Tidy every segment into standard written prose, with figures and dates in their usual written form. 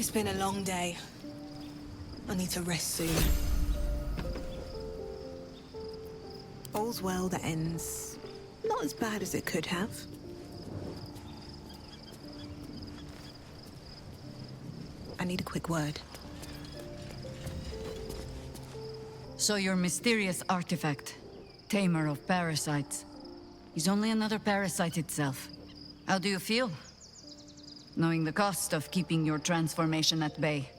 It's been a long day. I need to rest soon. All's well that ends not as bad as it could have. I need a quick word. So your mysterious artifact, Tamer of Parasites, is only another parasite itself. How do you feel? Knowing the cost of keeping your transformation at bay.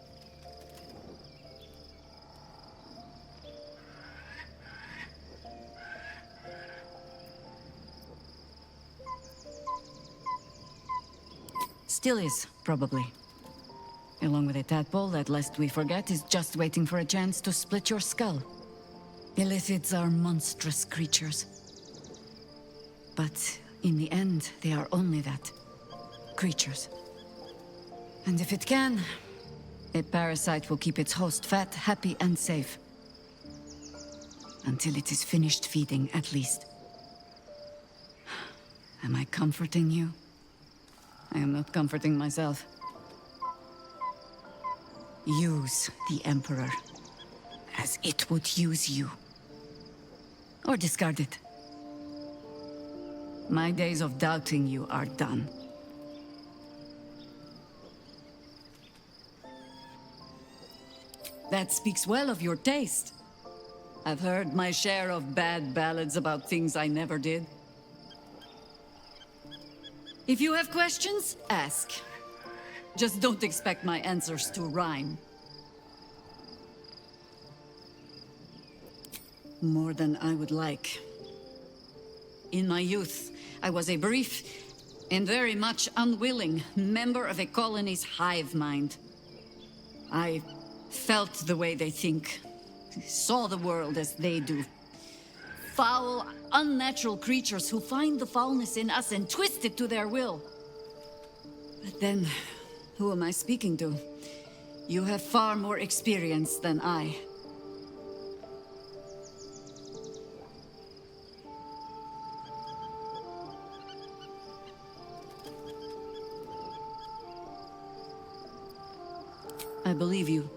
Still is, probably. Along with a tadpole that, lest we forget, is just waiting for a chance to split your skull. Illithids are monstrous creatures. But in the end, they are only that. Creatures. And if it can, a parasite will keep its host fat, happy, and safe. Until it is finished feeding, at least. Am I comforting you? I am not comforting myself. Use the Emperor as it would use you. Or discard it. My days of doubting you are done. That speaks well of your taste. I've heard my share of bad ballads about things I never did. If you have questions, ask. Just don't expect my answers to rhyme. More than I would like. In my youth, I was a brief and very much unwilling member of a colony's hive mind. I felt the way they think, saw the world as they do. Foul, unnatural creatures who find the foulness in us and twist it to their will. But then, who am I speaking to? You have far more experience than I. I believe you.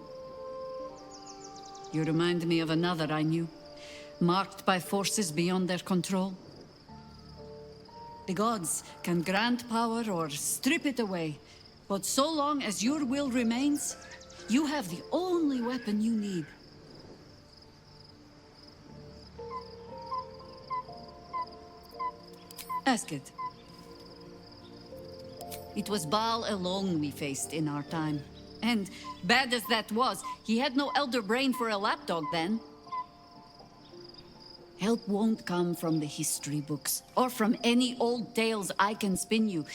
You remind me of another I knew, marked by forces beyond their control. The gods can grant power or strip it away, but so long as your will remains, you have the only weapon you need. Ask it. It was Baal alone we faced in our time. And, bad as that was, he had no elder brain for a lapdog then. Help won't come from the history books, or from any old tales I can spin you.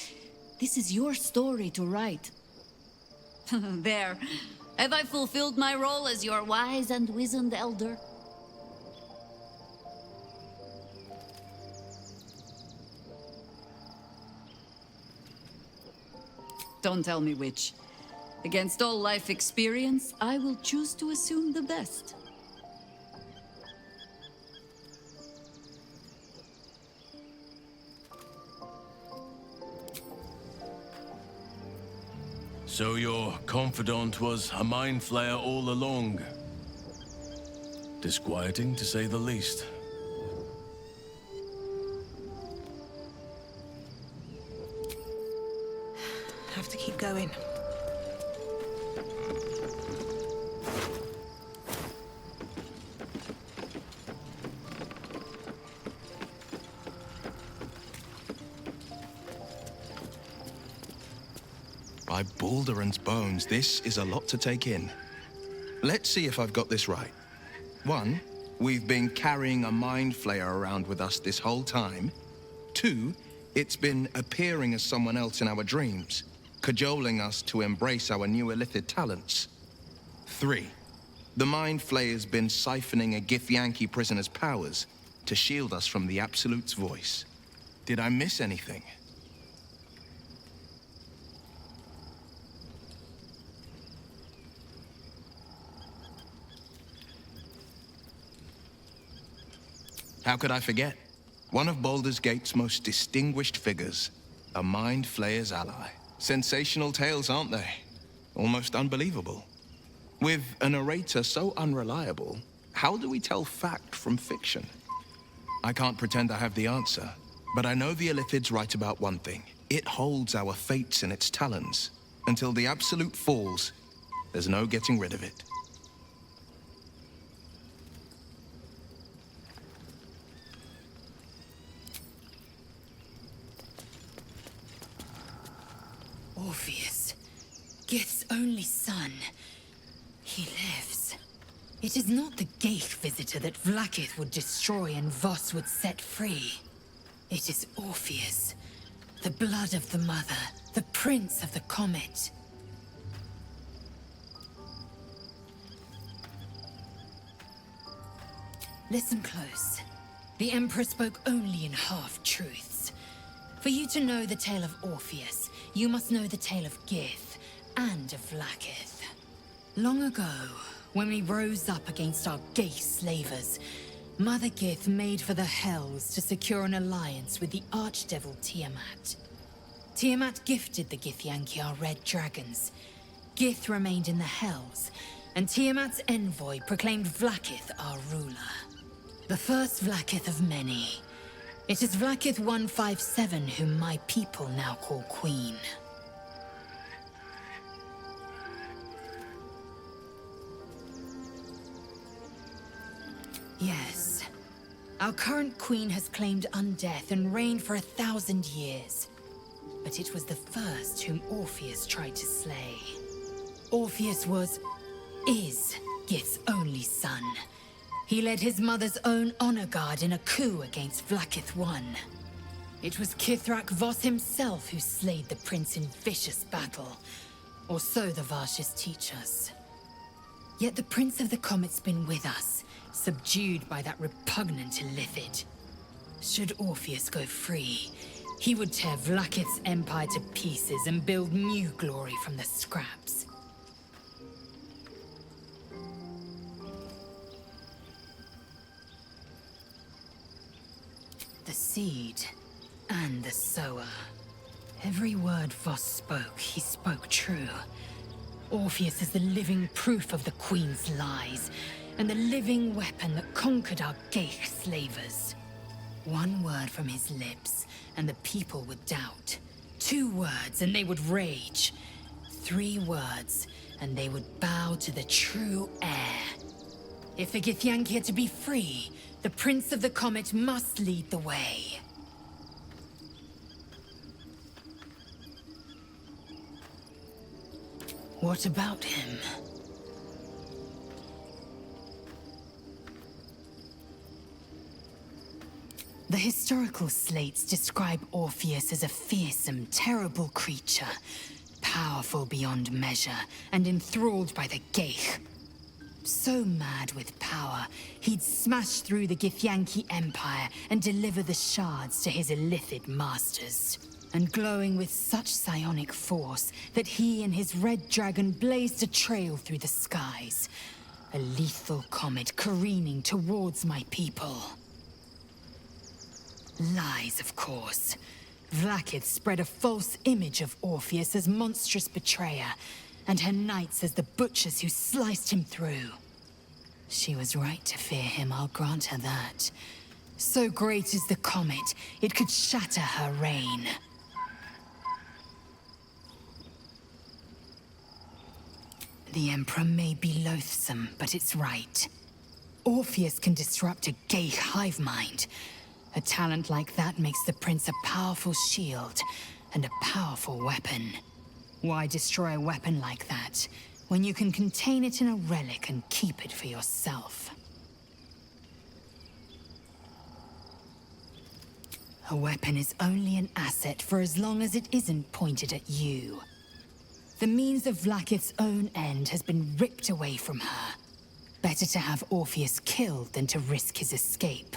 This is your story to write. There. Have I fulfilled my role as your wise and wizened elder? Don't tell me which. Against all life experience, I will choose to assume the best. So your confidant was a mind flayer all along. Disquieting, to say the least. Have to keep going. By Baldur's bones, this is a lot to take in. Let's see if I've got this right. 1, we've been carrying a mind flayer around with us this whole time. 2, it's been appearing as someone else in our dreams, cajoling us to embrace our new illithid talents. 3, the mind flayer's been siphoning a Githyanki prisoner's powers to shield us from the Absolute's voice. Did I miss anything? How could I forget? One of Baldur's Gate's most distinguished figures, a mind flayer's ally. Sensational tales, aren't they? Almost unbelievable. With a narrator so unreliable, how do we tell fact from fiction? I can't pretend I have the answer, but I know the Illithid's right about one thing. It holds our fates in its talons. Until the absolute falls, there's no getting rid of it. Orpheus, Gith's only son. He lives. It is not the Geich visitor that Vlaakith would destroy and Voss would set free. It is Orpheus, the blood of the mother, the prince of the comet. Listen close. The Emperor spoke only in half-truths. For you to know the tale of Orpheus, you must know the tale of Gith and of Vlaakith. Long ago, when we rose up against our Geich slavers, Mother Gith made for the Hells to secure an alliance with the archdevil Tiamat. Tiamat gifted the Githyanki our red dragons. Gith remained in the Hells, and Tiamat's envoy proclaimed Vlaakith our ruler. The first Vlaakith of many. It is Vlaakith 157 whom my people now call Queen. Yes. Our current queen has claimed undeath and reigned for 1,000 years. But it was the first whom Orpheus tried to slay. Orpheus is Gith's only son. He led his mother's own honor guard in a coup against Vlaakith I. It was Kithrak Voss himself who slayed the prince in vicious battle. Or so the Varshas teach us. Yet the Prince of the Comet's been with us, subdued by that repugnant Illithid. Should Orpheus go free, he would tear Vlaakith's empire to pieces and build new glory from the scraps. The seed and the sower. Every word Voss spoke, he spoke true. Orpheus is the living proof of the Queen's lies, and the living weapon that conquered our Geich slavers. One word from his lips, and the people would doubt. 2 words, and they would rage. 3 words, and they would bow to the true heir. If the Githyanki are to be free, the Prince of the Comet must lead the way. What about him? The historical slates describe Orpheus as a fearsome, terrible creature, powerful beyond measure, and enthralled by the Geich. So mad with power, he'd smash through the Githyanki Empire and deliver the shards to his Illithid masters. And glowing with such psionic force that he and his red dragon blazed a trail through the skies. A lethal comet careening towards my people. Lies, of course. Vlaakith spread a false image of Orpheus as monstrous betrayer, and her knights as the butchers who sliced him through. She was right to fear him, I'll grant her that. So great is the comet, it could shatter her reign. The Emperor may be loathsome, but it's right. Orpheus can disrupt a Geich hive mind. A talent like that makes the Prince a powerful shield and a powerful weapon. Why destroy a weapon like that, when you can contain it in a relic and keep it for yourself? A weapon is only an asset for as long as it isn't pointed at you. The means of Vlaakith's own end has been ripped away from her. Better to have Orpheus killed than to risk his escape.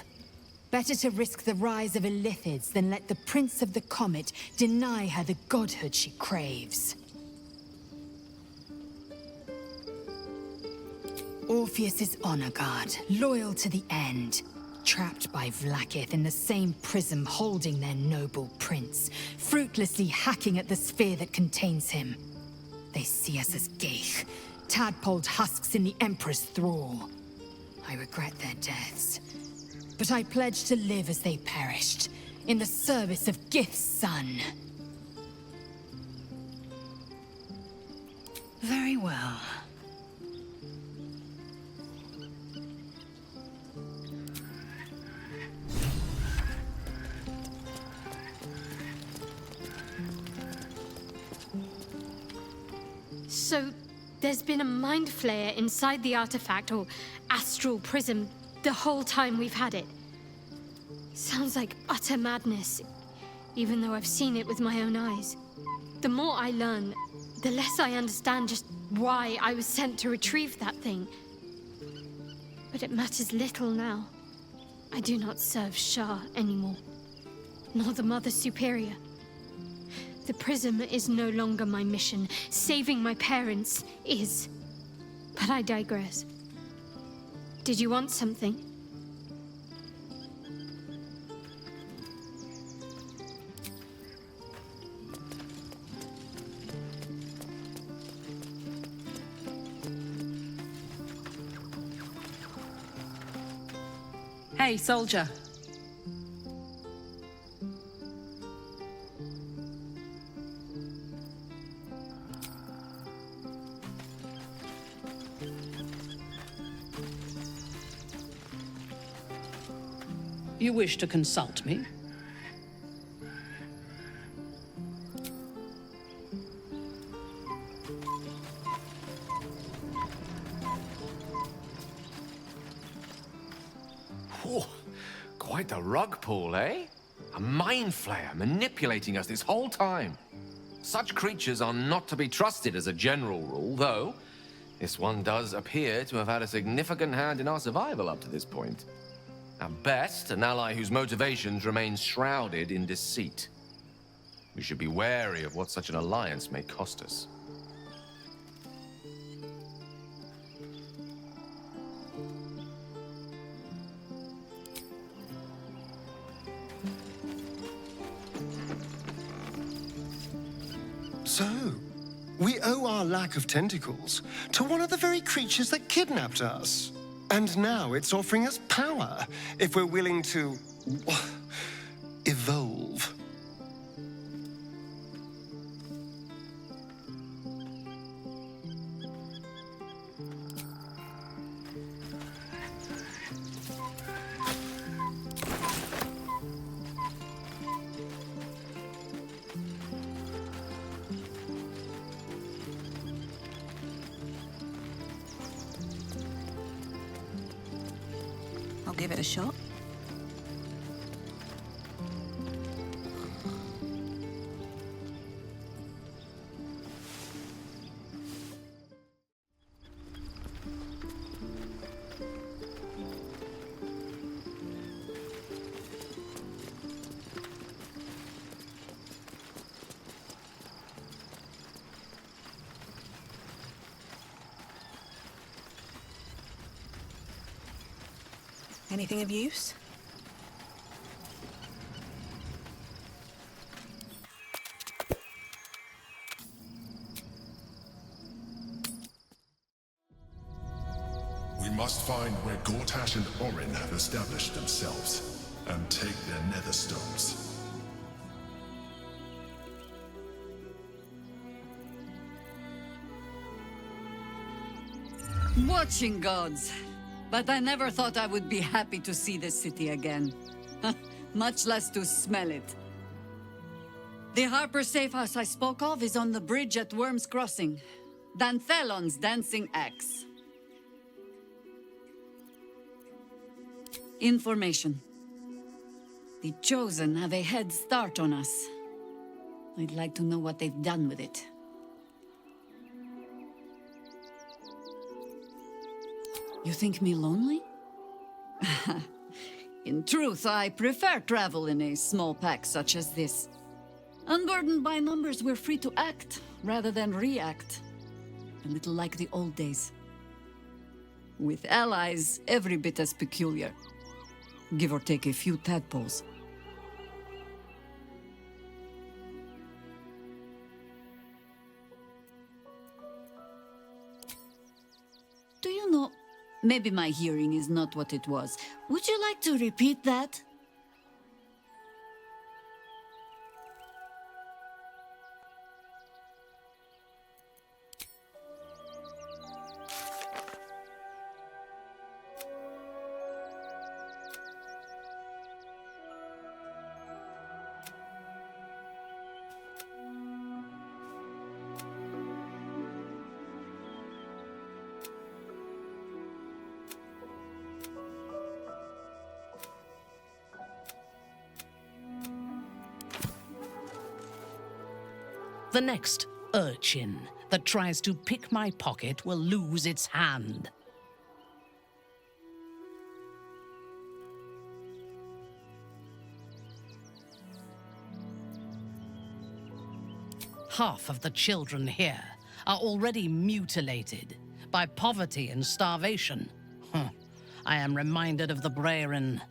Better to risk the rise of Illithids than let the Prince of the Comet deny her the godhood she craves. Orpheus is honor guard, loyal to the end. Trapped by Vlaakith in the same prism holding their noble prince, fruitlessly hacking at the sphere that contains him. They see us as geich, tadpoled husks in the Emperor's thrall. I regret their deaths, but I pledge to live as they perished, in the service of Gith's son. Very well. So, there's been a mind flayer inside the artifact, or astral prism, the whole time we've had it. Sounds like utter madness, even though I've seen it with my own eyes. The more I learn, the less I understand just why I was sent to retrieve that thing. But it matters little now. I do not serve Shah anymore, nor the Mother Superior. The prism is no longer my mission. Saving my parents is. But I digress. Did you want something? Hey, soldier. You wish to consult me? Oh, quite the rug pull, eh? A mind flayer manipulating us this whole time. Such creatures are not to be trusted as a general rule, though this one does appear to have had a significant hand in our survival up to this point. At best, an ally whose motivations remain shrouded in deceit. We should be wary of what such an alliance may cost us. So, we owe our lack of tentacles to one of the very creatures that kidnapped us. And now it's offering us power if we're willing to evolve. I'll give it a shot. Anything of use? We must find where Gortash and Orin have established themselves, and take their nether stones. Watching gods. But I never thought I would be happy to see this city again. Much less to smell it. The Harper safe house I spoke of is on the bridge at Worm's Crossing. Danthelon's dancing axe. Information. The Chosen have a head start on us. I'd like to know what they've done with it. You think me lonely? In truth, I prefer travel in a small pack such as this. Unburdened by numbers, we're free to act, rather than react. A little like the old days. With allies, every bit as peculiar. Give or take a few tadpoles. Maybe my hearing is not what it was. Would you like to repeat that? The next urchin that tries to pick my pocket will lose its hand. Half of the children here are already mutilated by poverty and starvation. I am reminded of the Brerin,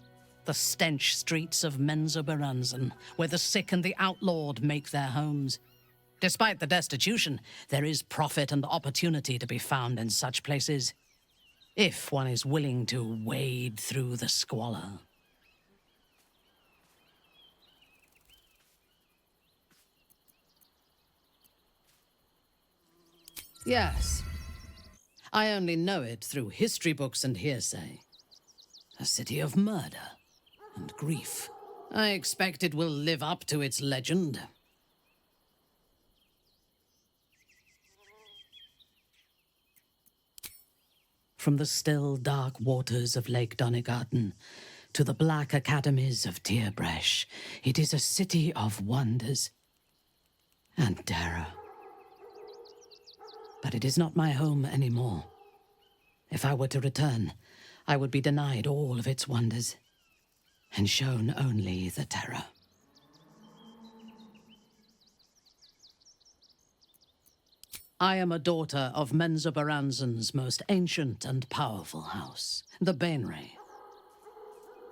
the stench streets of Menzoberranzan, where the sick and the outlawed make their homes. Despite the destitution, there is profit and opportunity to be found in such places, if one is willing to wade through the squalor. Yes. I only know it through history books and hearsay. A city of murder and grief. I expect it will live up to its legend. From the still, dark waters of Lake Donegarten to the black academies of Tierbresh, it is a city of wonders and terror. But it is not my home anymore. If I were to return, I would be denied all of its wonders and shown only the terror. I am a daughter of Menzoberranzan's most ancient and powerful house, the Bainray.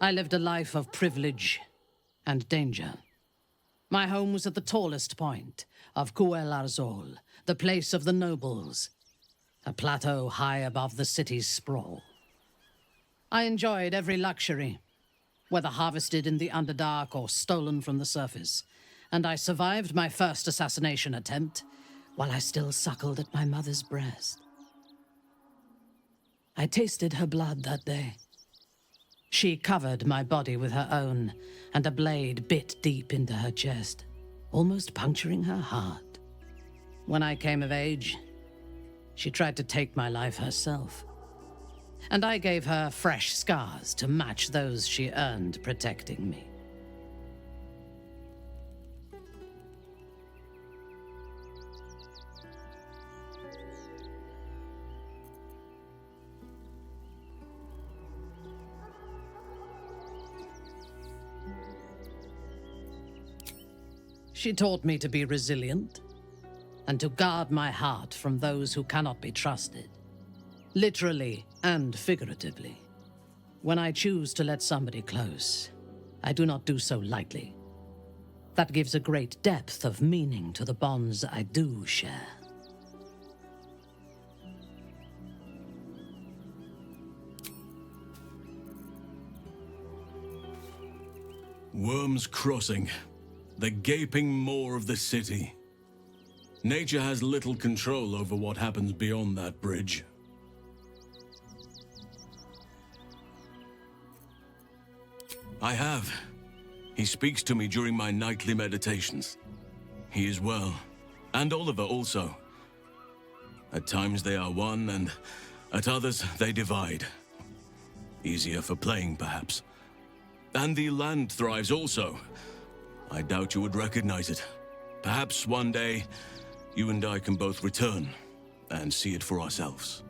I lived a life of privilege and danger. My home was at the tallest point of Cuel Arzol, the place of the nobles, a plateau high above the city's sprawl. I enjoyed every luxury, whether harvested in the Underdark or stolen from the surface, and I survived my first assassination attempt while I still suckled at my mother's breast. I tasted her blood that day. She covered my body with her own, and a blade bit deep into her chest, almost puncturing her heart. When I came of age, she tried to take my life herself, and I gave her fresh scars to match those she earned protecting me. She taught me to be resilient and to guard my heart from those who cannot be trusted, literally and figuratively. When I choose to let somebody close, I do not do so lightly. That gives a great depth of meaning to the bonds I do share. Worm's Crossing, the gaping maw of the city. Nature has little control over what happens beyond that bridge. I have. He speaks to me during my nightly meditations. He is well, and Oliver also. At times they are one, and at others they divide. Easier for playing, perhaps. And the land thrives also. I doubt you would recognize it. Perhaps one day, you and I can both return and see it for ourselves.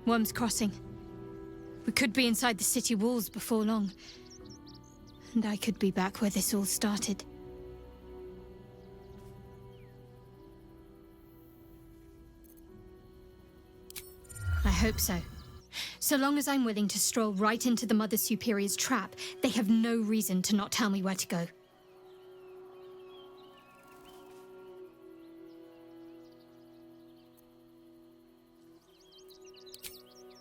Worm's Crossing. We could be inside the city walls before long. And I could be back where this all started. I hope so. So long as I'm willing to stroll right into the Mother Superior's trap, they have no reason to not tell me where to go.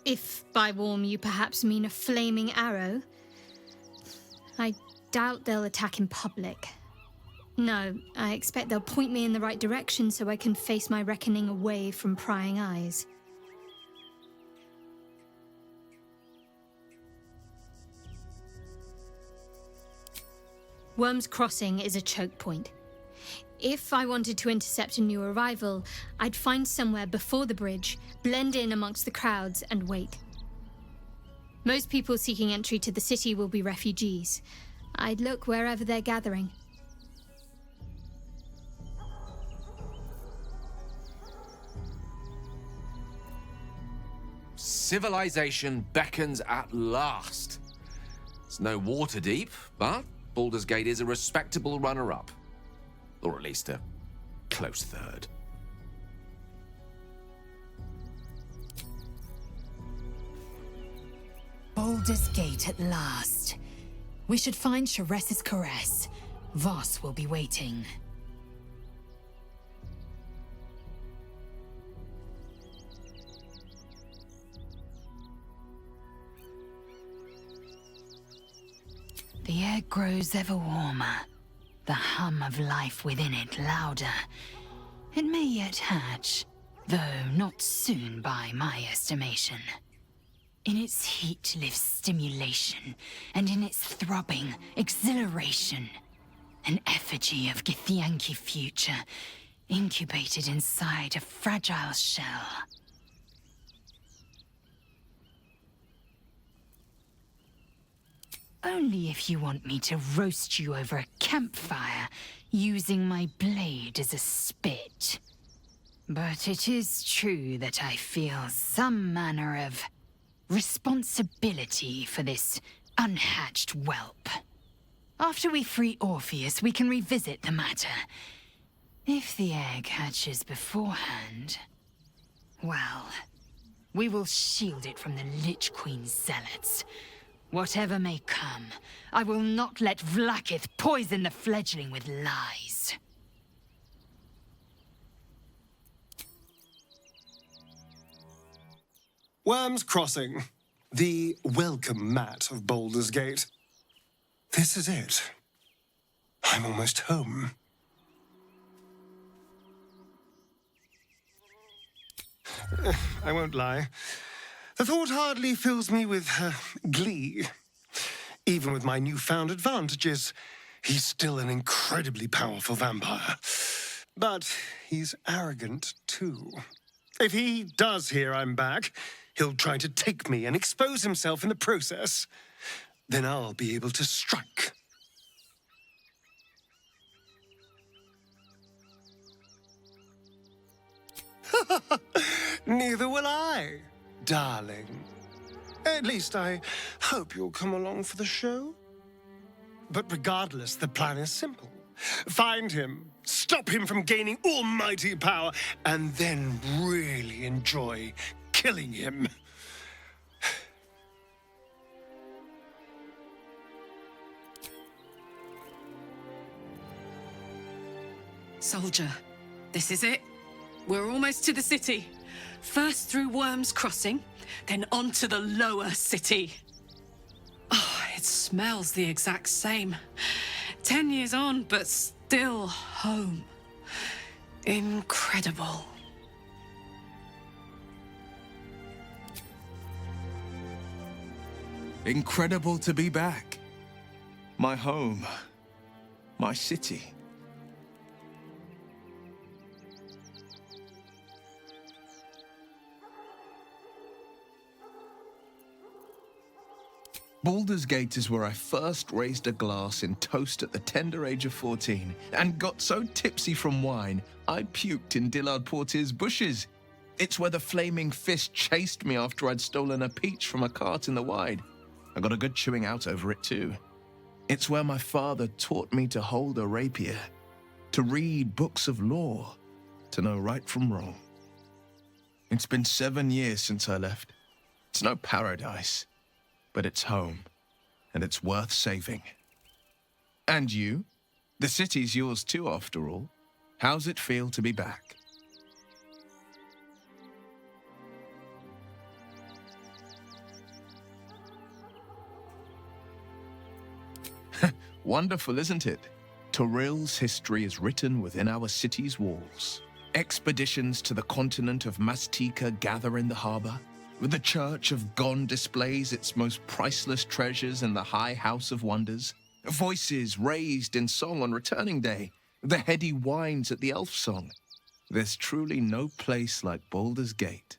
If by warm you perhaps mean a flaming arrow, I doubt they'll attack in public. No, I expect they'll point me in the right direction so I can face my reckoning away from prying eyes. Worm's Crossing is a choke point. If I wanted to intercept a new arrival, I'd find somewhere before the bridge, blend in amongst the crowds, and wait. Most people seeking entry to the city will be refugees. I'd look wherever they're gathering. Civilization beckons at last. It's no Waterdeep, but Baldur's Gate is a respectable runner-up. Or at least a close third. Baldur's Gate at last. We should find Sharess's caress. Voss will be waiting. The air grows ever warmer, the hum of life within it louder. It may yet hatch, though not soon by my estimation. In its heat lives stimulation, and in its throbbing, exhilaration. An effigy of Githyanki future, incubated inside a fragile shell. Only if you want me to roast you over a campfire, using my blade as a spit. But it is true that I feel some manner of responsibility for this unhatched whelp. After we free Orpheus, we can revisit the matter. If the egg hatches beforehand, well, we will shield it from the Lich Queen's zealots. Whatever may come, I will not let Vlaakith poison the fledgling with lies. Worm's Crossing, the welcome mat of Baldur's Gate. This is it. I'm almost home. I won't lie. The thought hardly fills me with glee. Even with my newfound advantages, he's still an incredibly powerful vampire. But he's arrogant, too. If he does hear I'm back, he'll try to take me and expose himself in the process. Then I'll be able to strike. Neither will I, darling. At least I hope you'll come along for the show. But regardless, the plan is simple. Find him, stop him from gaining almighty power, and then really enjoy killing him. Soldier, this is it. We're almost to the city. First through Worm's Crossing, then on to the lower city. Oh, it smells the exact same. 10 years on, but still home. Incredible. Incredible to be back. My home. My city. Baldur's Gate is where I first raised a glass in toast at the tender age of 14 and got so tipsy from wine, I puked in Dillard Portier's bushes. It's where the flaming fist chased me after I'd stolen a peach from a cart in the Wide. I got a good chewing out over it too. It's where my father taught me to hold a rapier, to read books of law, to know right from wrong. It's been 7 years since I left. It's no paradise, but it's home, and it's worth saving. And you? The city's yours too, after all. How's it feel to be back? Wonderful, isn't it? Torril's history is written within our city's walls. Expeditions to the continent of Mastika gather in the harbor. The Church of Gon displays its most priceless treasures in the High House of Wonders. Voices raised in song on returning day. The heady wines at the Elf Song. There's truly no place like Baldur's Gate.